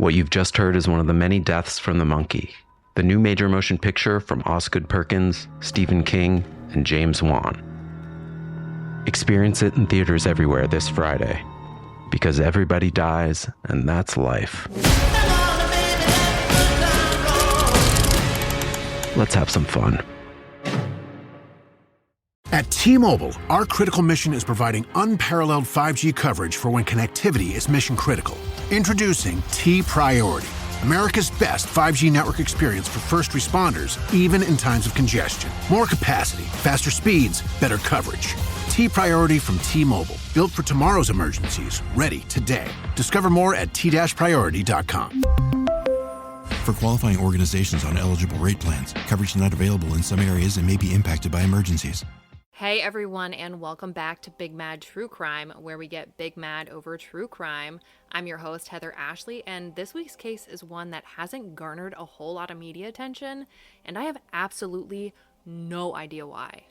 What you've just heard is one of the many deaths from the monkey, the new major motion picture from Osgood Perkins, Stephen King, and James Wan. Experience it in theaters everywhere this Friday, because everybody dies, and that's life. Let's have some fun. At T-Mobile, our critical mission is providing unparalleled 5G coverage for when connectivity is mission critical. Introducing T-Priority, America's best 5G network experience for first responders, even in times of congestion. More capacity, faster speeds, better coverage. T-Priority from T-Mobile, built for tomorrow's emergencies, ready today. Discover more at t-priority.com. For qualifying organizations on eligible rate plans, coverage not available in some areas and may be impacted by emergencies. Hey everyone, and welcome back to Big Mad True Crime, where we get big mad over true crime. I'm your host, Heather Ashley, and this week's case is one that hasn't garnered a whole lot of media attention, and I have absolutely no idea why.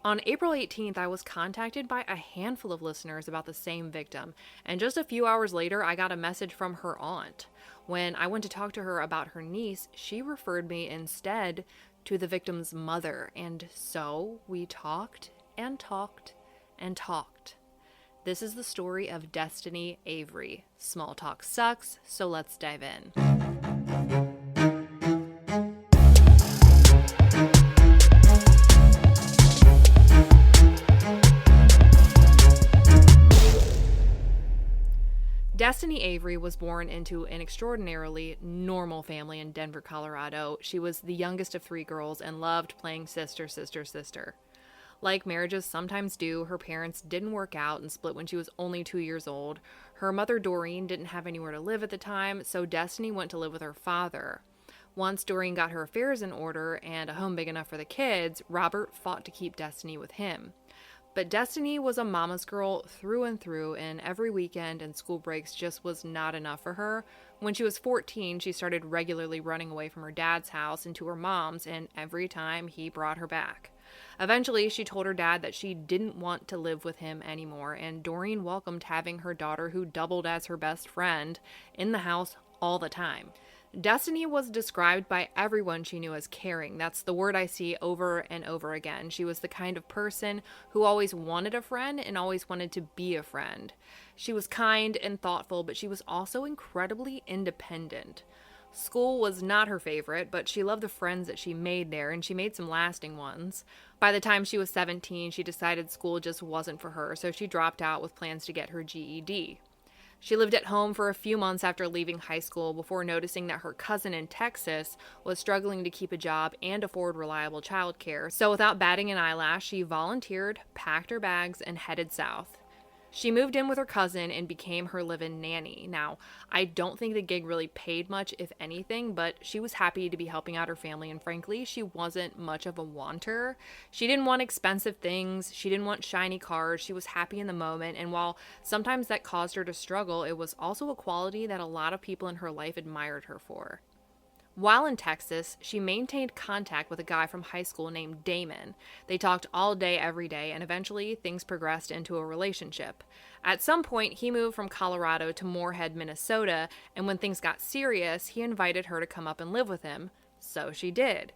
On April 18th, I was contacted by a handful of listeners about the same victim, and just a few hours later, I got a message from her aunt. When I went to talk to her about her niece, she referred me instead to the victim's mother, and so we talked and talked and talked. This is the story of Dystynee Avery. Small talk sucks, so let's dive in. Dystynee Avery was born into an extraordinarily normal family in Denver, Colorado. She was the youngest of three girls and loved playing sister, sister, sister. Like marriages sometimes do, her parents didn't work out and split when she was only 2 years old. Her mother, Doreen, didn't have anywhere to live at the time, so Dystynee went to live with her father. Once Doreen got her affairs in order and a home big enough for the kids, Robert fought to keep Dystynee with him. But Dystynee was a mama's girl through and through, and every weekend and school breaks just was not enough for her. When she was 14, she started regularly running away from her dad's house into her mom's, and every time he brought her back. Eventually, she told her dad that she didn't want to live with him anymore, and Doreen welcomed having her daughter, who doubled as her best friend, in the house all the time. Dystynee was described by everyone she knew as caring. That's the word I see over and over again. She was the kind of person who always wanted a friend and always wanted to be a friend. She was kind and thoughtful, but she was also incredibly independent. School was not her favorite, but she loved the friends that she made there, and she made some lasting ones. By the time she was 17, she decided school just wasn't for her, so she dropped out with plans to get her GED. She lived at home for a few months after leaving high school before noticing that her cousin in Texas was struggling to keep a job and afford reliable childcare. So without batting an eyelash, she volunteered, packed her bags, and headed south. She moved in with her cousin and became her live-in nanny. Now, I don't think the gig really paid much, if anything, but she was happy to be helping out her family, and frankly, she wasn't much of a wanter. She didn't want expensive things, she didn't want shiny cars, she was happy in the moment, and while sometimes that caused her to struggle, it was also a quality that a lot of people in her life admired her for. While in Texas, she maintained contact with a guy from high school named Damon. They talked all day, every day, and eventually things progressed into a relationship. At some point, he moved from Colorado to Moorhead, Minnesota, and when things got serious, he invited her to come up and live with him. So she did.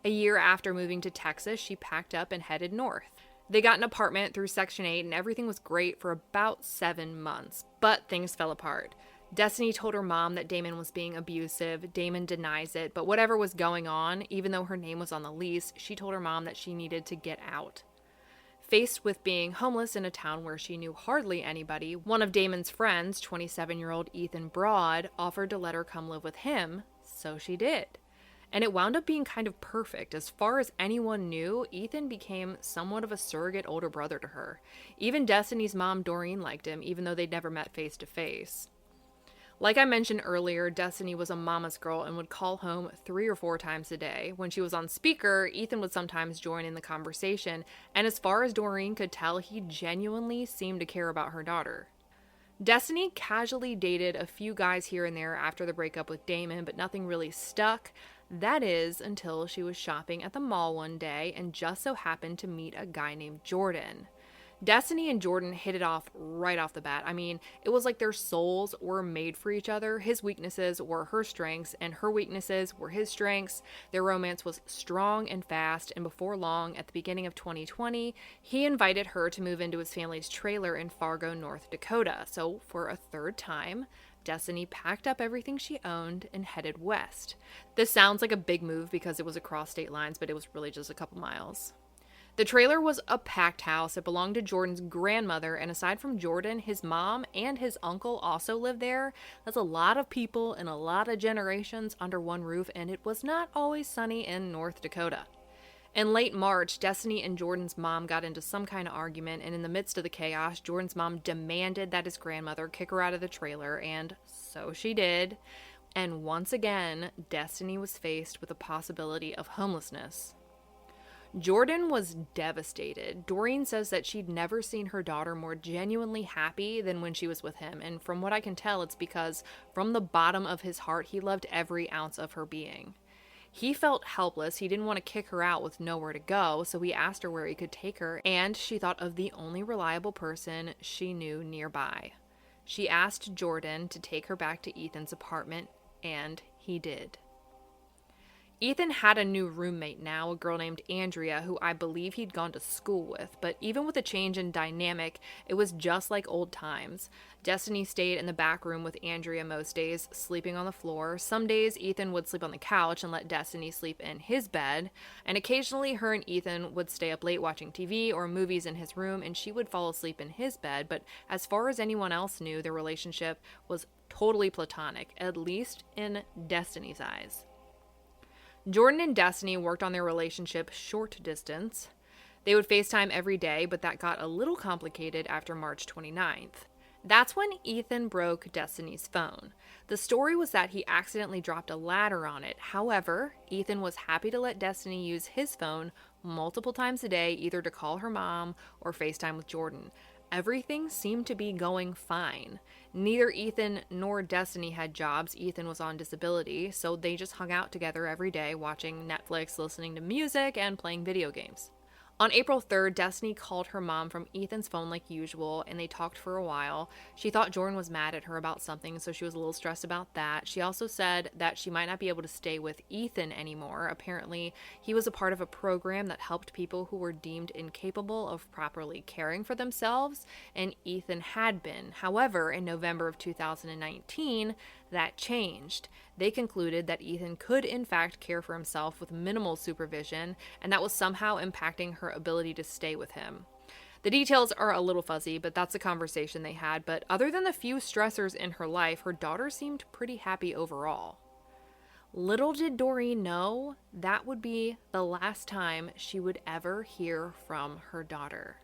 A year after moving to Texas, she packed up and headed north. They got an apartment through Section 8, and everything was great for about 7 months, but things fell apart. Dystynee told her mom that Damon was being abusive. Damon denies it, but whatever was going on, even though her name was on the lease, she told her mom that she needed to get out. Faced with being homeless in a town where she knew hardly anybody, one of Damon's friends, 27-year-old Ethan Broad, offered to let her come live with him, so she did. And it wound up being kind of perfect. As far as anyone knew, Ethan became somewhat of a surrogate older brother to her. Even Dystynee's mom, Doreen, liked him, even though they'd never met face to face. Like I mentioned earlier, Dystynee was a mama's girl and would call home 3 or 4 times a day. When she was on speaker, Ethan would sometimes join in the conversation, and as far as Doreen could tell, he genuinely seemed to care about her daughter. Dystynee casually dated a few guys here and there after the breakup with Damon, but nothing really stuck. That is, until she was shopping at the mall one day and just so happened to meet a guy named Jordan. Dystynee and Jordan hit it off right off the bat. I mean, it was like their souls were made for each other. His weaknesses were her strengths, and her weaknesses were his strengths. Their romance was strong and fast, and before long, at the beginning of 2020, he invited her to move into his family's trailer in Fargo, North Dakota. So, for a third time, Dystynee packed up everything she owned and headed west. This sounds like a big move because it was across state lines, but it was really just a couple miles. The trailer was a packed house. It belonged to Jordan's grandmother, and aside from Jordan, his mom and his uncle also lived there. That's a lot of people and a lot of generations under one roof, and it was not always sunny in North Dakota. In late March, Dystynee and Jordan's mom got into some kind of argument, and in the midst of the chaos, Jordan's mom demanded that his grandmother kick her out of the trailer, and so she did. And once again, Dystynee was faced with the possibility of homelessness. Jordan was devastated. Doreen says that she'd never seen her daughter more genuinely happy than when she was with him, and from what I can tell, it's because from the bottom of his heart, he loved every ounce of her being. He felt helpless. He didn't want to kick her out with nowhere to go, so he asked her where he could take her, and she thought of the only reliable person she knew nearby. She asked Jordan to take her back to Ethan's apartment, and he did. Ethan had a new roommate now, a girl named Andrea, who I believe he'd gone to school with, but even with a change in dynamic, it was just like old times. Dystynee stayed in the back room with Andrea most days, sleeping on the floor. Some days, Ethan would sleep on the couch and let Dystynee sleep in his bed, and occasionally her and Ethan would stay up late watching TV or movies in his room, and she would fall asleep in his bed, but as far as anyone else knew, their relationship was totally platonic, at least in Dystynee's eyes. Jordan and Dystynee worked on their relationship short distance. They would FaceTime every day, but that got a little complicated after March 29th. That's when Ethan broke Dystynee's phone. The story was that he accidentally dropped a ladder on it. However, Ethan was happy to let Dystynee use his phone multiple times a day, either to call her mom or FaceTime with Jordan. Everything seemed to be going fine. Neither Ethan nor Dystynee had jobs. Ethan was on disability, so they just hung out together every day, watching Netflix, listening to music, and playing video games. On April 3rd, Dystynee called her mom from Ethan's phone like usual, and they talked for a while. She thought Jordan was mad at her about something, so she was a little stressed about that. She also said that she might not be able to stay with Ethan anymore. Apparently, he was a part of a program that helped people who were deemed incapable of properly caring for themselves, and Ethan had been. However, in November of 2019, that changed. They concluded that Ethan could in fact care for himself with minimal supervision, and that was somehow impacting her ability to stay with him. The details are a little fuzzy, but that's a conversation they had. But other than the few stressors in her life, her daughter seemed pretty happy overall. Little did Doreen know that would be the last time she would ever hear from her daughter.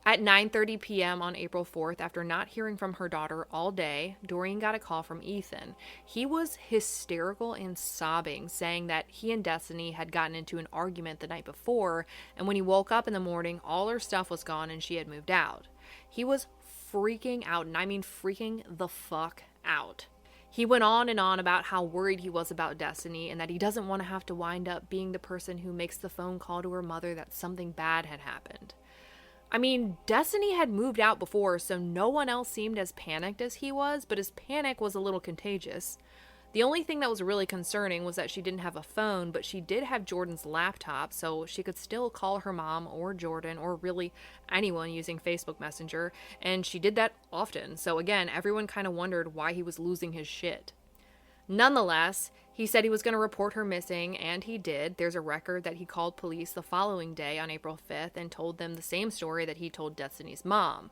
At 9:30 p.m. on April 4th, after not hearing from her daughter all day, Doreen got a call from Ethan. He was hysterical and sobbing, saying that he and Dystynee had gotten into an argument the night before, and when he woke up in the morning, all her stuff was gone and she had moved out. He was freaking out, and I mean freaking the fuck out. He went on and on about how worried he was about Dystynee and that he doesn't want to have to wind up being the person who makes the phone call to her mother that something bad had happened. I mean, Dystynee had moved out before, so no one else seemed as panicked as he was, but his panic was a little contagious. The only thing that was really concerning was that she didn't have a phone, but she did have Jordan's laptop, so she could still call her mom or Jordan or really anyone using Facebook Messenger, and she did that often. So again, everyone kind of wondered why he was losing his shit. Nonetheless, he said he was going to report her missing, and he did. There's a record that he called police the following day on April 5th and told them the same story that he told Dystynee's mom.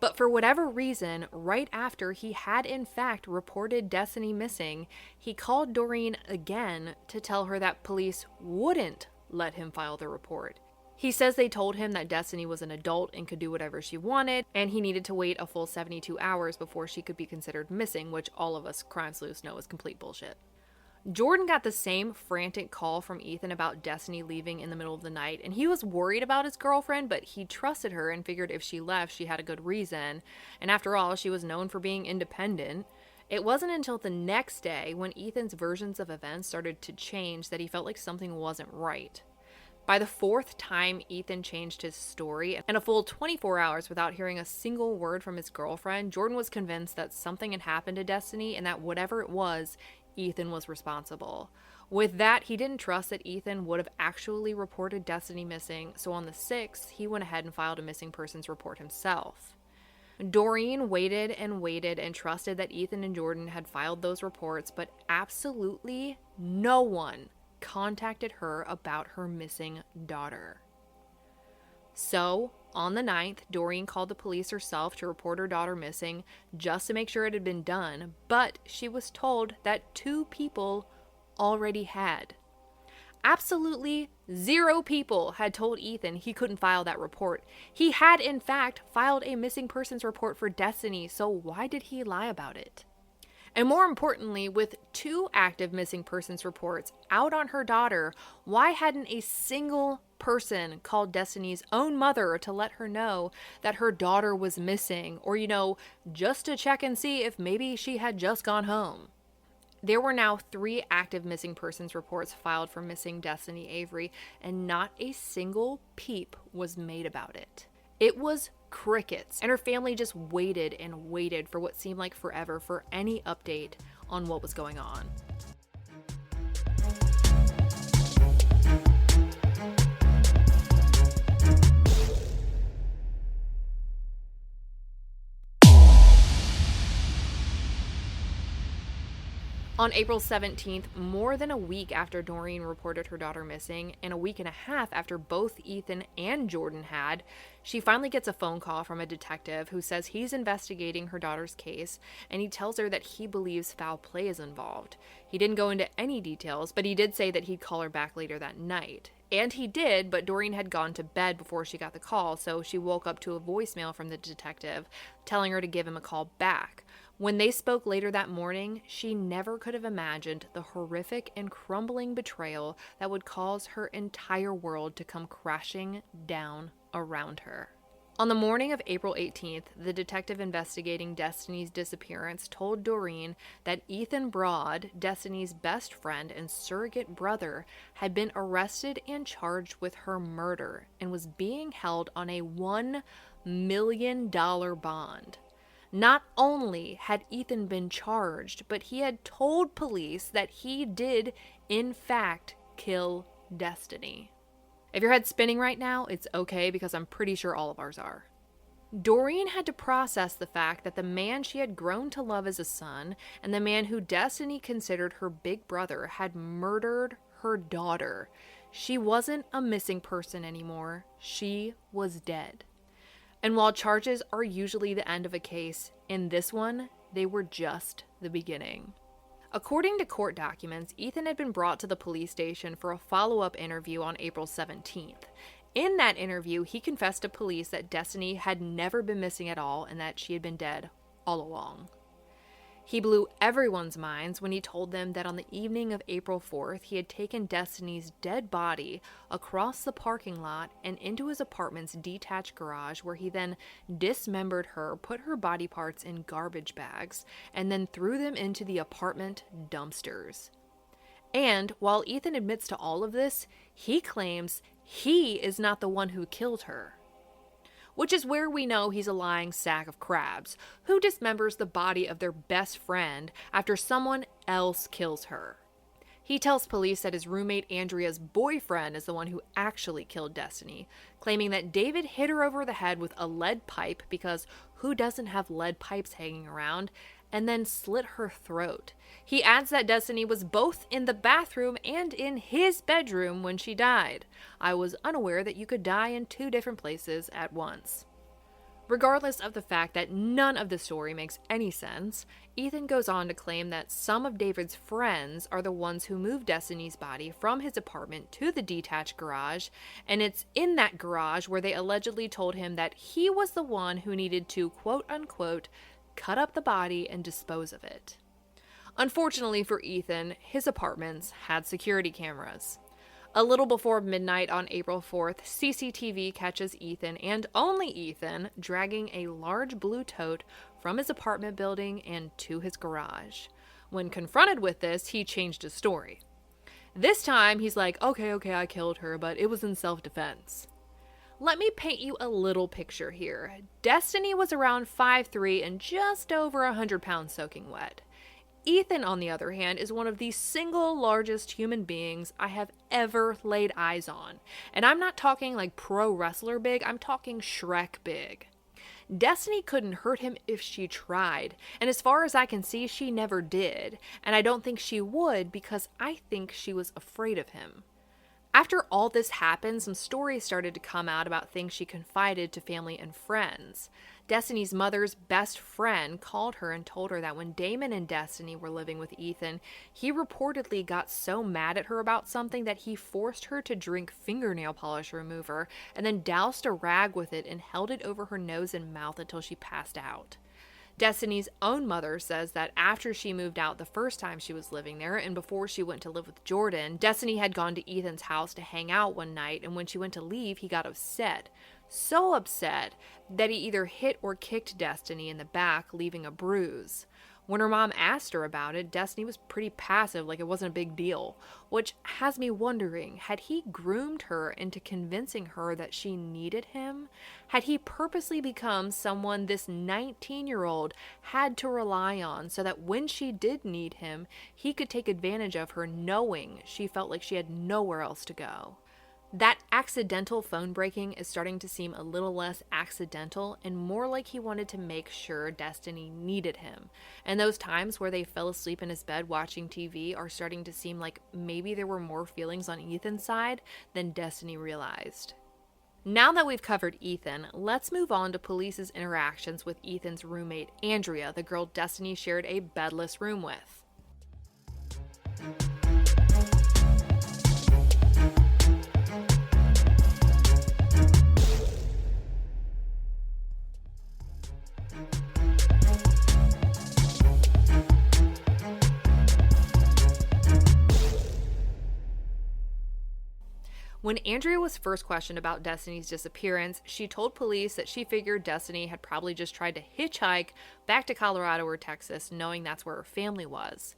But for whatever reason, right after he had in fact reported Dystynee missing, he called Doreen again to tell her that police wouldn't let him file the report. He says they told him that Dystynee was an adult and could do whatever she wanted, and he needed to wait a full 72 hours before she could be considered missing, which all of us crime sleuths know is complete bullshit. Jordan got the same frantic call from Ethan about Dystynee leaving in the middle of the night, and he was worried about his girlfriend, but he trusted her and figured if she left, she had a good reason, and after all, she was known for being independent. It wasn't until the next day, when Ethan's versions of events started to change, that he felt like something wasn't right. By the fourth time Ethan changed his story, and a full 24 hours without hearing a single word from his girlfriend, Jordan was convinced that something had happened to Dystynee and that whatever it was, Ethan was responsible. With that, he didn't trust that Ethan would have actually reported Dystynee missing, so on the 6th, he went ahead and filed a missing persons report himself. Doreen waited and trusted that Ethan and Jordan had filed those reports, but absolutely no one contacted her about her missing daughter. So, on the 9th, Doreen called the police herself to report her daughter missing just to make sure it had been done, but she was told that 2 people already had. Absolutely 0 people had told Ethan he couldn't file that report. He had, in fact, filed a missing persons report for Dystynee, so why did he lie about it? And more importantly, with 2 active missing persons reports out on her daughter, why hadn't a single person called Dystynee's own mother to let her know that her daughter was missing, or, just to check and see if maybe she had just gone home? There were now 3 active missing persons reports filed for missing Dystynee Avery, and not a single peep was made about it. It was crickets, and her family just waited and waited for what seemed like forever for any update on what was going on. On April 17th, more than a week after Doreen reported her daughter missing, and a week and a half after both Ethan and Jordan had, she finally gets a phone call from a detective who says he's investigating her daughter's case, and he tells her that he believes foul play is involved. He didn't go into any details, but he did say that he'd call her back later that night. And he did, but Doreen had gone to bed before she got the call, so she woke up to a voicemail from the detective telling her to give him a call back. When they spoke later that morning, she never could have imagined the horrific and crumbling betrayal that would cause her entire world to come crashing down around her. On the morning of April 18th, the detective investigating Dystynee's disappearance told Doreen that Ethan Broad, Dystynee's best friend and surrogate brother, had been arrested and charged with her murder and was being held on a $1 million bond. Not only had Ethan been charged, but he had told police that he did, in fact, kill Dystynee. If your head's spinning right now, it's okay because I'm pretty sure all of ours are. Doreen had to process the fact that the man she had grown to love as a son and the man who Dystynee considered her big brother had murdered her daughter. She wasn't a missing person anymore. She was dead. And while charges are usually the end of a case, in this one, they were just the beginning. According to court documents, Ethan had been brought to the police station for a follow-up interview on April 17th. In that interview, he confessed to police that Dystynee had never been missing at all and that she had been dead all along. He blew everyone's minds when he told them that on the evening of April 4th, he had taken Dystynee's dead body across the parking lot and into his apartment's detached garage, where he then dismembered her, put her body parts in garbage bags, and then threw them into the apartment dumpsters. And while Ethan admits to all of this, he claims he is not the one who killed her. Which is where we know he's a lying sack of crabs, who dismembers the body of their best friend after someone else kills her. He tells police that his roommate Andrea's boyfriend is the one who actually killed Dystynee, claiming that David hit her over the head with a lead pipe, because who doesn't have lead pipes hanging around, and then slit her throat. He adds that Dystynee was both in the bathroom and in his bedroom when she died. I was unaware that you could die in 2 different places at once. Regardless of the fact that none of the story makes any sense, Ethan goes on to claim that some of David's friends are the ones who moved Dystynee's body from his apartment to the detached garage, and it's in that garage where they allegedly told him that he was the one who needed to, quote-unquote, cut up the body and dispose of it. Unfortunately for Ethan, his apartments had security cameras. A little before midnight on April 4th, CCTV catches Ethan, and only Ethan, dragging a large blue tote from his apartment building and to his garage. When confronted with this, he changed his story. This time, he's like, okay, I killed her, but it was in self-defense. Let me paint you a little picture here. Dystynee was around 5'3" and just over 100 pounds soaking wet. Ethan, on the other hand, is one of the single largest human beings I have ever laid eyes on. And I'm not talking like pro wrestler big, I'm talking Shrek big. Dystynee couldn't hurt him if she tried, and as far as I can see, she never did, and I don't think she would because I think she was afraid of him. After all this happened, some stories started to come out about things she confided to family and friends. Dystynee's mother's best friend called her and told her that when Damon and Dystynee were living with Ethan, he reportedly got so mad at her about something that he forced her to drink fingernail polish remover and then doused a rag with it and held it over her nose and mouth until she passed out. Dystynee's own mother says that after she moved out the first time she was living there and before she went to live with Jordan, Dystynee had gone to Ethan's house to hang out one night, and when she went to leave, he got upset. So upset that he either hit or kicked Dystynee in the back, leaving a bruise. When her mom asked her about it, Dystynee was pretty passive, like it wasn't a big deal, which has me wondering, had he groomed her into convincing her that she needed him? Had he purposely become someone this 19-year-old had to rely on so that when she did need him, he could take advantage of her knowing she felt like she had nowhere else to go? That accidental phone breaking is starting to seem a little less accidental and more like he wanted to make sure Dystynee needed him. And those times where they fell asleep in his bed watching TV are starting to seem like maybe there were more feelings on Ethan's side than Dystynee realized. Now that we've covered Ethan, let's move on to police's interactions with Ethan's roommate, Andrea, the girl Dystynee shared a bedless room with. When Andrea was first questioned about Dystynee's disappearance, she told police that she figured Dystynee had probably just tried to hitchhike back to Colorado or Texas, knowing that's where her family was.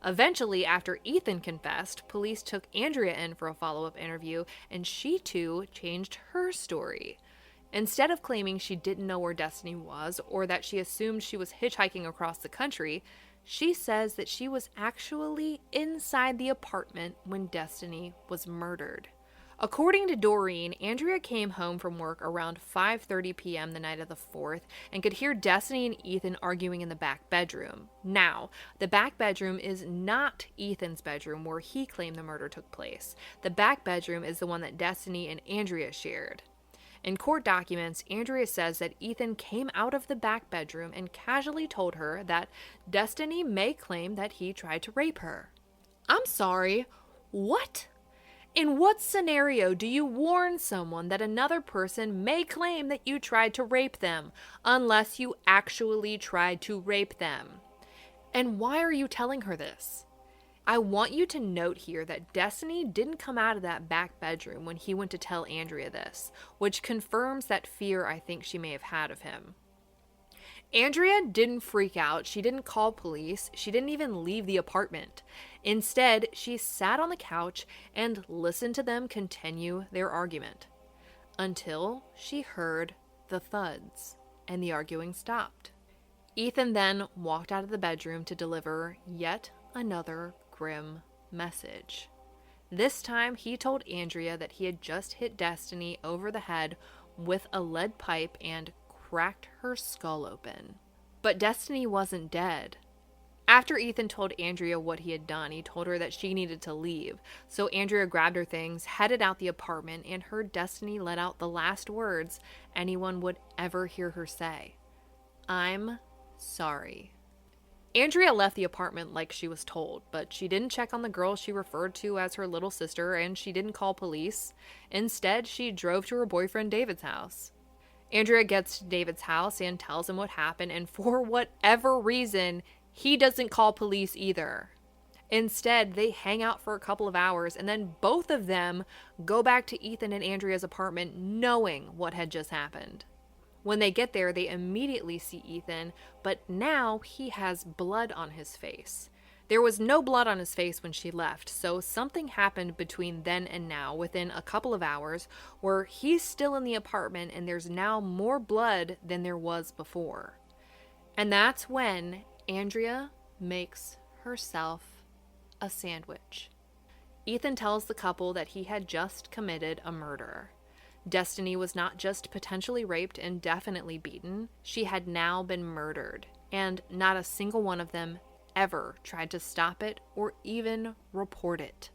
Eventually, after Ethan confessed, police took Andrea in for a follow-up interview, and she too changed her story. Instead of claiming she didn't know where Dystynee was or that she assumed she was hitchhiking across the country, she says that she was actually inside the apartment when Dystynee was murdered. According to Doreen, Andrea came home from work around 5:30 p.m. the night of the 4th and could hear Dystynee and Ethan arguing in the back bedroom. Now, the back bedroom is not Ethan's bedroom where he claimed the murder took place. The back bedroom is the one that Dystynee and Andrea shared. In court documents, Andrea says that Ethan came out of the back bedroom and casually told her that Dystynee may claim that he tried to rape her. I'm sorry, what? In what scenario do you warn someone that another person may claim that you tried to rape them, unless you actually tried to rape them? And why are you telling her this? I want you to note here that Dystynee didn't come out of that back bedroom when he went to tell Andrea this, which confirms that fear I think she may have had of him. Andrea didn't freak out, she didn't call police, she didn't even leave the apartment. Instead, she sat on the couch and listened to them continue their argument. Until she heard the thuds, and the arguing stopped. Ethan then walked out of the bedroom to deliver yet another grim message. This time, he told Andrea that he had just hit Dystynee over the head with a lead pipe and cracked her skull open. But Dystynee wasn't dead. After Ethan told Andrea what he had done, he told her that she needed to leave. So Andrea grabbed her things, headed out the apartment, and heard Dystynee let out the last words anyone would ever hear her say. I'm sorry. Andrea left the apartment like she was told, but she didn't check on the girl she referred to as her little sister, and she didn't call police. Instead, she drove to her boyfriend David's house. Andrea gets to David's house and tells him what happened, and for whatever reason, he doesn't call police either. Instead, they hang out for a couple of hours, and then both of them go back to Ethan and Andrea's apartment knowing what had just happened. When they get there, they immediately see Ethan, but now he has blood on his face. There was no blood on his face when she left, so something happened between then and now, within a couple of hours, where he's still in the apartment and there's now more blood than there was before. And that's when Andrea makes herself a sandwich. Ethan tells the couple that he had just committed a murder. Dystynee was not just potentially raped and definitely beaten, she had now been murdered, and not a single one of them ever tried to stop it or even report it.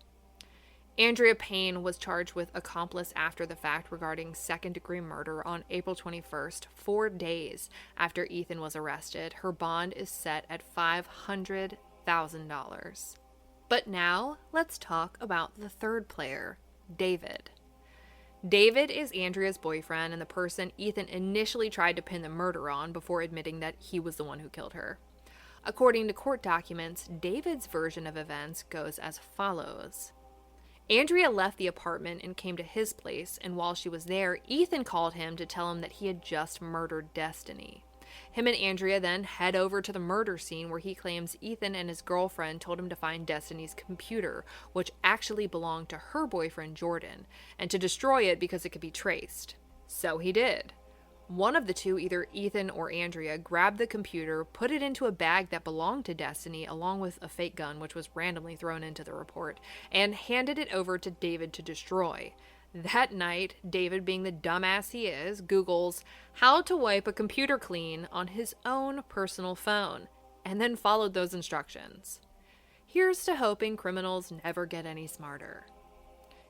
Andrea Payne was charged with accomplice after the fact regarding second-degree murder on April 21st, 4 days after Ethan was arrested. Her bond is set at $500,000. But now, let's talk about the third player, David. David is Andrea's boyfriend and the person Ethan initially tried to pin the murder on before admitting that he was the one who killed her. According to court documents, David's version of events goes as follows. Andrea left the apartment and came to his place, and while she was there, Ethan called him to tell him that he had just murdered Dystynee. Him and Andrea then head over to the murder scene where he claims Ethan and his girlfriend told him to find Dystynee's computer, which actually belonged to her boyfriend Jordan, and to destroy it because it could be traced. So he did. One of the two, either Ethan or Andrea, grabbed the computer, put it into a bag that belonged to Dystynee along with a fake gun which was randomly thrown into the report, and handed it over to David to destroy. That night, David, being the dumbass he is, Googles how to wipe a computer clean on his own personal phone, and then followed those instructions. Here's to hoping criminals never get any smarter.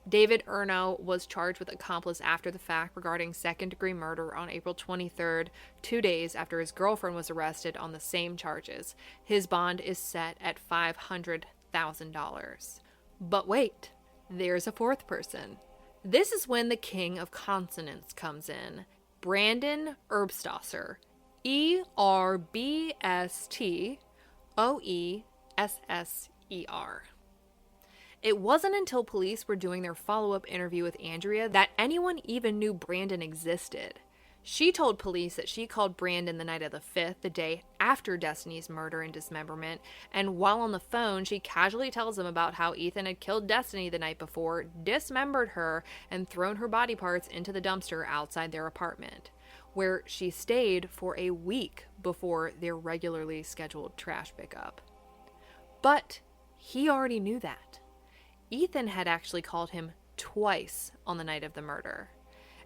David Erno was charged with accomplice after the fact regarding second-degree murder on April 23rd, 2 days after his girlfriend was arrested on the same charges. His bond is set at $500,000. But wait, there's a fourth person. This is when the king of consonants comes in, Brandon Erbstosser, Erbstoesser. It wasn't until police were doing their follow-up interview with Andrea that anyone even knew Brandon existed. She told police that she called Brandon the night of the 5th, the day after Dystynee's murder and dismemberment, and while on the phone, she casually tells him about how Ethan had killed Dystynee the night before, dismembered her, and thrown her body parts into the dumpster outside their apartment, where she stayed for a week before their regularly scheduled trash pickup. But he already knew that. Ethan had actually called him twice on the night of the murder.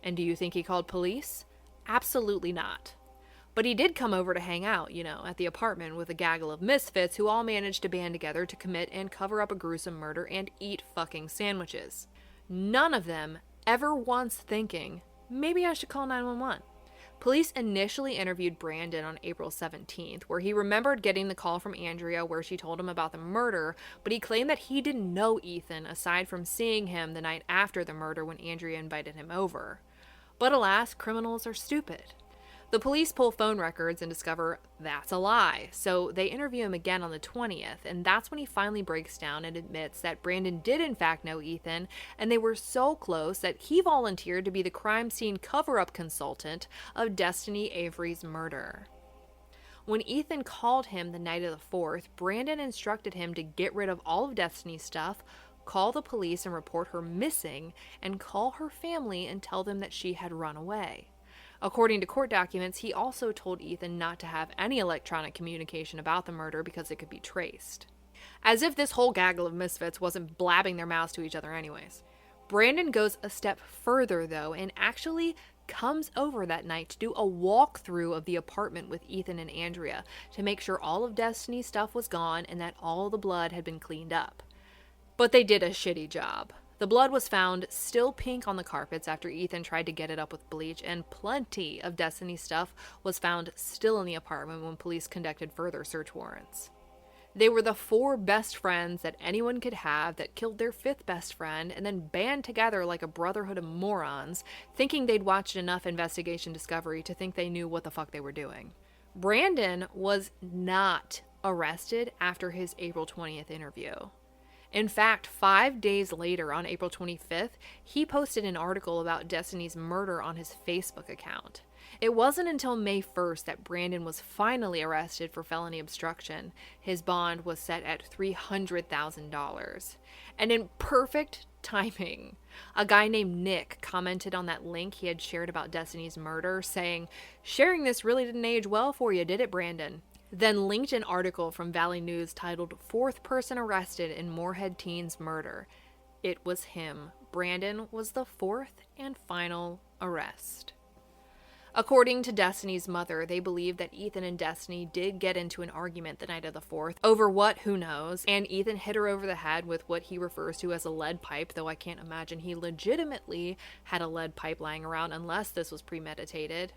And do you think he called police? Absolutely not. But he did come over to hang out, at the apartment with a gaggle of misfits who all managed to band together to commit and cover up a gruesome murder and eat fucking sandwiches. None of them ever once thinking, maybe I should call 911. Police initially interviewed Brandon on April 17th, where he remembered getting the call from Andrea where she told him about the murder, but he claimed that he didn't know Ethan aside from seeing him the night after the murder when Andrea invited him over. But alas, criminals are stupid. The police pull phone records and discover that's a lie, so they interview him again on the 20th, and that's when he finally breaks down and admits that Brandon did in fact know Ethan, and they were so close that he volunteered to be the crime scene cover-up consultant of Dystynee Avery's murder. When Ethan called him the night of the 4th, Brandon instructed him to get rid of all of Dystynee's stuff, call the police and report her missing, and call her family and tell them that she had run away. According to court documents, he also told Ethan not to have any electronic communication about the murder because it could be traced. As if this whole gaggle of misfits wasn't blabbing their mouths to each other anyways. Brandon goes a step further, though, and actually comes over that night to do a walkthrough of the apartment with Ethan and Andrea to make sure all of Dystynee's stuff was gone and that all the blood had been cleaned up. But they did a shitty job. The blood was found still pink on the carpets after Ethan tried to get it up with bleach, and plenty of Dystynee's stuff was found still in the apartment when police conducted further search warrants. They were the 4 best friends that anyone could have that killed their 5th best friend and then band together like a brotherhood of morons, thinking they'd watched enough Investigation Discovery to think they knew what the fuck they were doing. Brandon was not arrested after his April 20th interview. In fact, 5 days later, on April 25th, he posted an article about Dystynee's murder on his Facebook account. It wasn't until May 1st that Brandon was finally arrested for felony obstruction. His bond was set at $300,000. And in perfect timing, a guy named Nick commented on that link he had shared about Dystynee's murder, saying, "Sharing this really didn't age well for you, did it, Brandon?" Then linked an article from Valley News titled "Fourth Person Arrested in Moorhead Teen's Murder." It was him. Brandon was the fourth and final arrest. According to Dystynee's mother, they believe that Ethan and Dystynee did get into an argument the night of the 4th. Over what, who knows, and Ethan hit her over the head with what he refers to as a lead pipe, though I can't imagine he legitimately had a lead pipe lying around unless this was premeditated.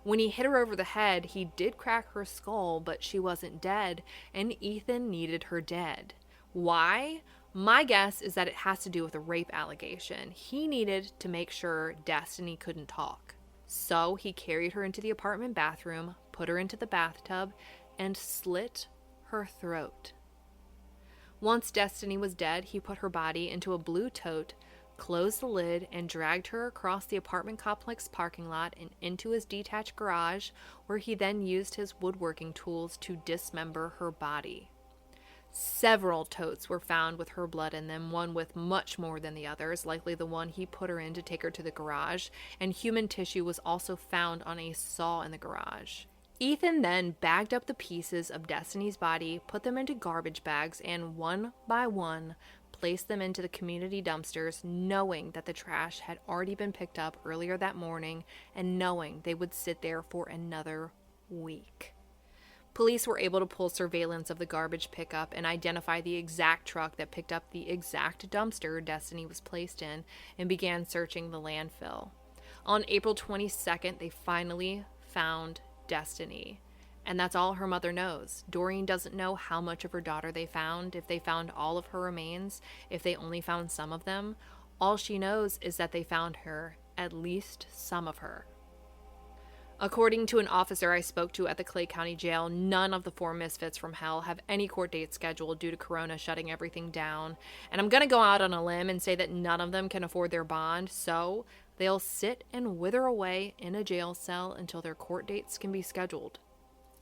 When he hit her over the head, he did crack her skull, but she wasn't dead, and Ethan needed her dead. Why? My guess is that it has to do with a rape allegation. He needed to make sure Dystynee couldn't talk. So he carried her into the apartment bathroom, put her into the bathtub, and slit her throat. Once Dystynee was dead, he put her body into a blue tote, closed the lid, and dragged her across the apartment complex parking lot and into his detached garage, where he then used his woodworking tools to dismember her body. Several totes were found with her blood in them, one with much more than the others, likely the one he put her in to take her to the garage, and human tissue was also found on a saw in the garage. Ethan then bagged up the pieces of Dystynee's body, put them into garbage bags, and one by one placed them into the community dumpsters, knowing that the trash had already been picked up earlier that morning and knowing they would sit there for another week. Police were able to pull surveillance of the garbage pickup and identify the exact truck that picked up the exact dumpster Dystynee was placed in and began searching the landfill. On April 22nd, they finally found Dystynee. And that's all her mother knows. Doreen doesn't know how much of her daughter they found, if they found all of her remains, if they only found some of them. All she knows is that they found her, at least some of her. According to an officer I spoke to at the Clay County Jail, none of the 4 misfits from hell have any court dates scheduled due to Corona shutting everything down. And I'm going to go out on a limb and say that none of them can afford their bond, so they'll sit and wither away in a jail cell until their court dates can be scheduled.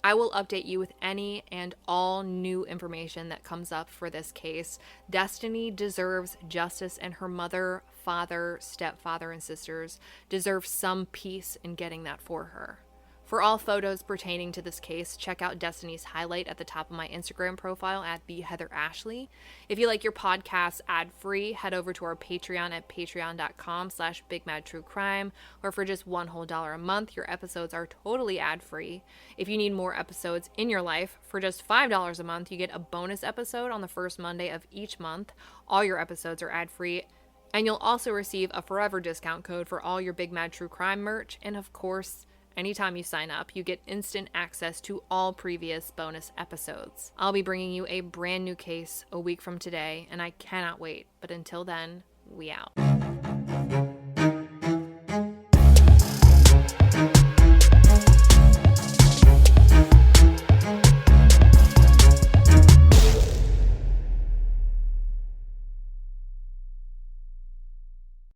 I will update you with any and all new information that comes up for this case. Dystynee deserves justice, and her mother, father, stepfather, and sisters deserve some peace in getting that for her. For all photos pertaining to this case, check out Dystynee's highlight at the top of my Instagram profile at @BeHeatherAshley. If you like your podcast ad-free, head over to our Patreon at patreon.com/BigMadTrueCrime, where for just $1 whole a month, your episodes are totally ad-free. If you need more episodes in your life, for just $5 a month, you get a bonus episode on the first Monday of each month. All your episodes are ad-free. And you'll also receive a forever discount code for all your Big Mad True Crime merch. And of course, anytime you sign up, you get instant access to all previous bonus episodes. I'll be bringing you a brand new case a week from today, and I cannot wait. But until then, we out.